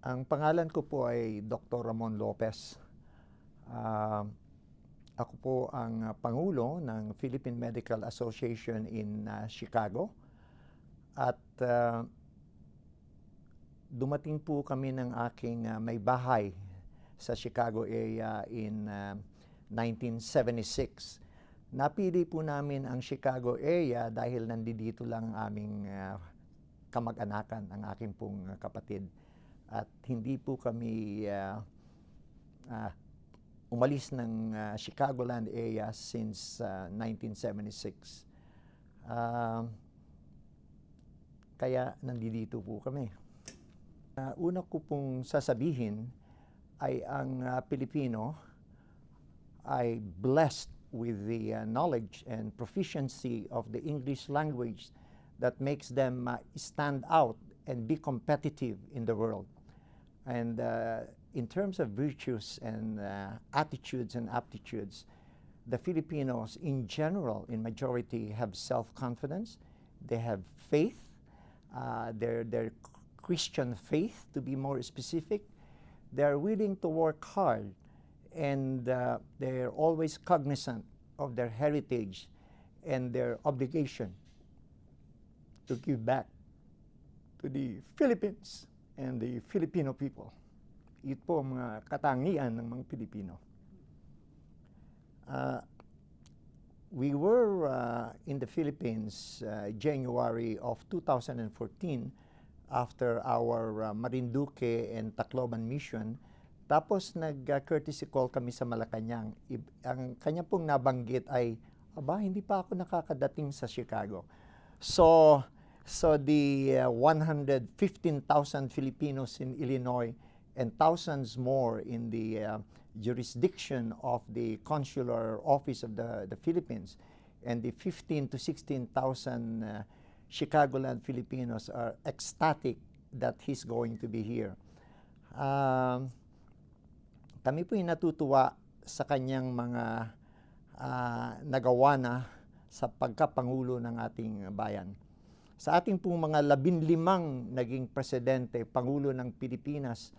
Ang pangalan ko po ay Dr. Ramon Lopez. Ako po ang Pangulo ng Philippine Medical Association in Chicago. At dumating po kami ng aking may bahay sa Chicago area in 1976. Napili po namin ang Chicago area dahil nandito lang aming kamag-anakan, ang aking pong kapatid. At hindi po kami umalis ng Chicagoland area since 1976. Kaya nandito po kami. Una ko pong sasabihin ay ang Pilipino ay blessed with the knowledge and proficiency of the English language that makes them stand out and be competitive in the world. And in terms of virtues and attitudes and aptitudes, the Filipinos in general, in majority, have self-confidence. They have faith, their Christian faith, to be more specific. They are willing to work hard, and they're always cognizant of their heritage and their obligation to give back to the Philippines and the Filipino people. Ito po ang mga katangian ng mga Pilipino. We were in the Philippines January of 2014 after our Marinduque and Tacloban mission. Tapos nag-courtesy call kami sa Malacanang. Ang kanya pong nabanggit ay, hindi pa ako nakakadating sa Chicago. So the 115,000 Filipinos in Illinois and thousands more in the jurisdiction of the consular office of the Philippines, and the 15 to 16,000 Chicagoland Filipinos are ecstatic that he's going to be here. Kami po yung natutuwa sa kanyang mga nagawa na sa pagkapangulo ng ating bayan. Sa ating pong mga 15 naging presidente, Pangulo ng Pilipinas,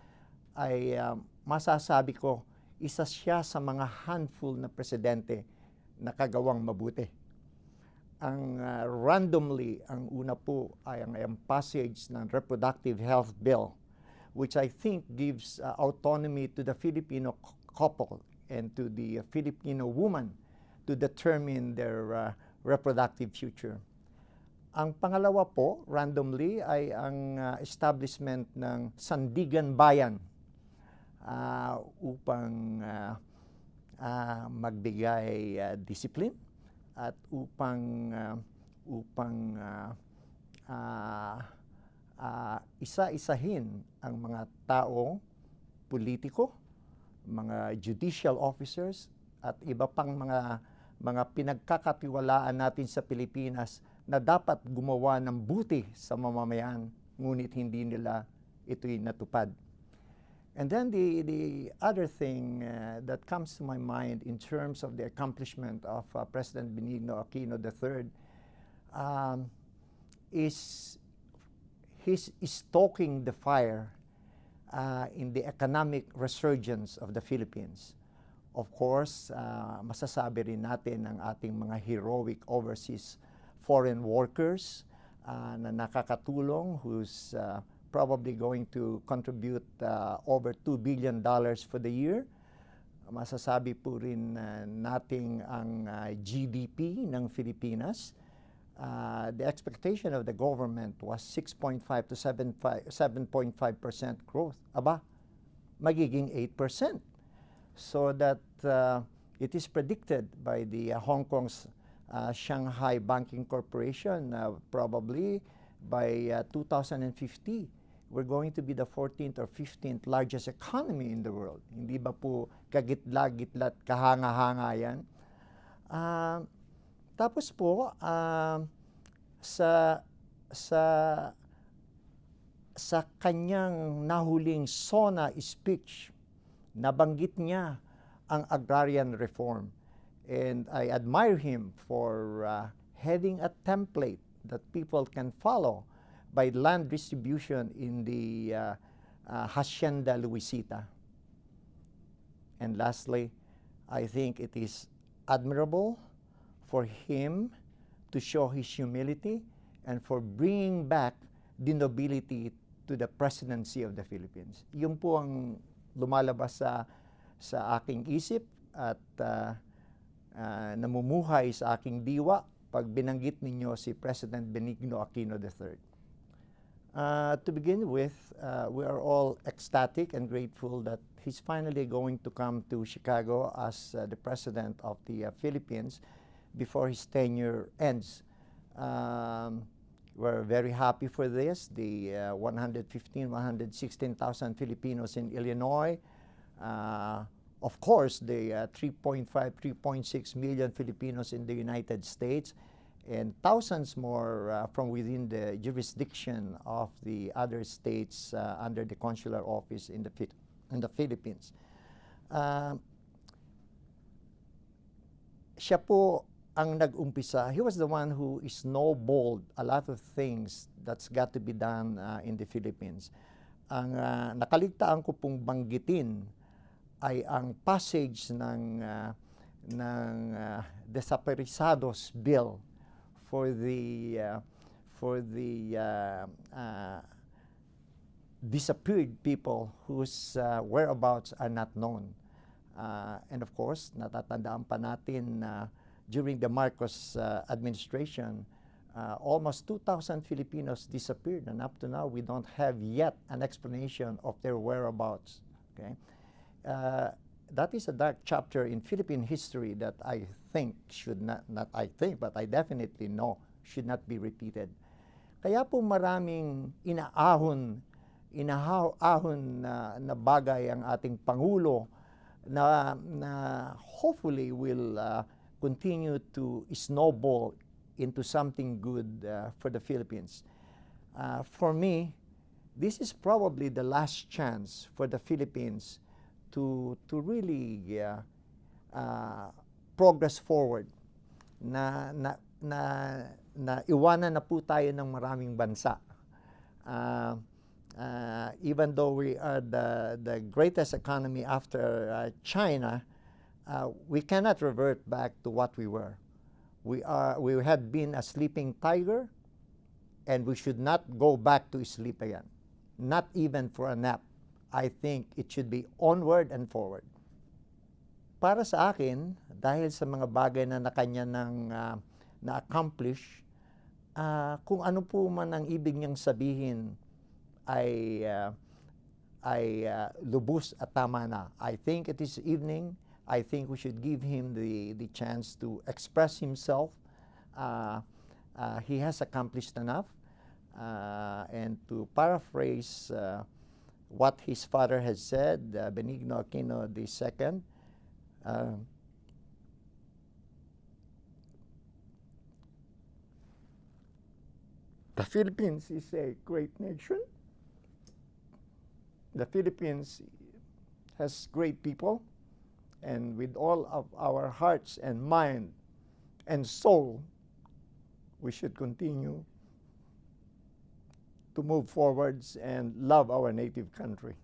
ay masasabi ko, isa siya sa mga handful na presidente na kagawang mabuti. Ang randomly, ang una po ay ang passage ng Reproductive Health Bill, which I think gives autonomy to the Filipino couple and to the Filipino woman to determine their reproductive future. Ang pangalawa po, randomly, ay ang establishment ng Sandigan Bayan upang magbigay discipline at upang isa-isahin ang mga taong politiko, mga judicial officers, at iba pang mga pinagkakatiwalaan natin sa Pilipinas na dapat gumawa ng buti sa mamamayan, ngunit hindi nila ito'y natupad. And then the other thing that comes to my mind in terms of the accomplishment of President Benigno Aquino III is his stoking the fire in the economic resurgence of the Philippines. Of course, masasabi rin natin ang ating mga heroic overseas foreign workers na nakakatulong, who's probably going to contribute over $2 billion for the year. Masasabi po rin natin ang GDP ng Pilipinas. The expectation of the government was 6.5 to 7.5% growth. Magiging 8%. So that it is predicted by the Hong Kong's Shanghai Banking Corporation, probably by 2050, we're going to be the 14th or 15th largest economy in the world. Hindi ba po kagitla-gitlat, kahanga-hanga yan? Tapos po, sa kanyang nahuling SONA speech, nabanggit niya ang agrarian reform. And I admire him for having a template that people can follow by land distribution in the Hacienda Luisita. And lastly, I think it is admirable for him to show his humility and for bringing back the nobility to the presidency of the Philippines. Yun po ang lumalabas sa aking isip at namumuhay sa aking diwa pag binanggit ninyo si President Benigno Aquino III. To begin with, we are all ecstatic and grateful that he's finally going to come to Chicago as the President of the Philippines before his tenure ends. We're very happy for this. The 116,000 Filipinos in Illinois, of course, the 3.6 million Filipinos in the United States, and thousands more from within the jurisdiction of the other states under the consular office in the Philippines. Siya po ang nag-umpisa. He was the one who snowballed a lot of things that's got to be done in the Philippines. Ang nakaligtaan ko pong banggitin ay ang passage ng Desaparecidos Bill for the disappeared people whose whereabouts are not known. And of course, natatandaan pa natin during the Marcos administration, almost 2,000 Filipinos disappeared, and up to now, we don't have yet an explanation of their whereabouts. Okay, that is a dark chapter in Philippine history that I think should not I think, but I definitely know should not be repeated. Kaya po maraming inaahon na bagay ang ating Pangulo na hopefully will continue to snowball into something good for the Philippines. For me, this is probably the last chance for the Philippines to really progress forward. Na iwanan na po tayo ng maraming bansa. Even though we are the greatest economy after China, we cannot revert back to what we were. We had been a sleeping tiger, and we should not go back to sleep again. Not even for a nap. I think it should be onward and forward. Para sa akin, dahil sa mga bagay na nakanya nang na-accomplish, kung ano po man ang ibig niyang sabihin ay lubos at tama na. I think it is evening. I think we should give him the chance to express himself. He has accomplished enough. And to paraphrase what his father has said, Benigno Aquino II, the Philippines is a great nation. The Philippines has great people, and with all of our hearts and mind and soul, we should continue to move forwards and love our native country.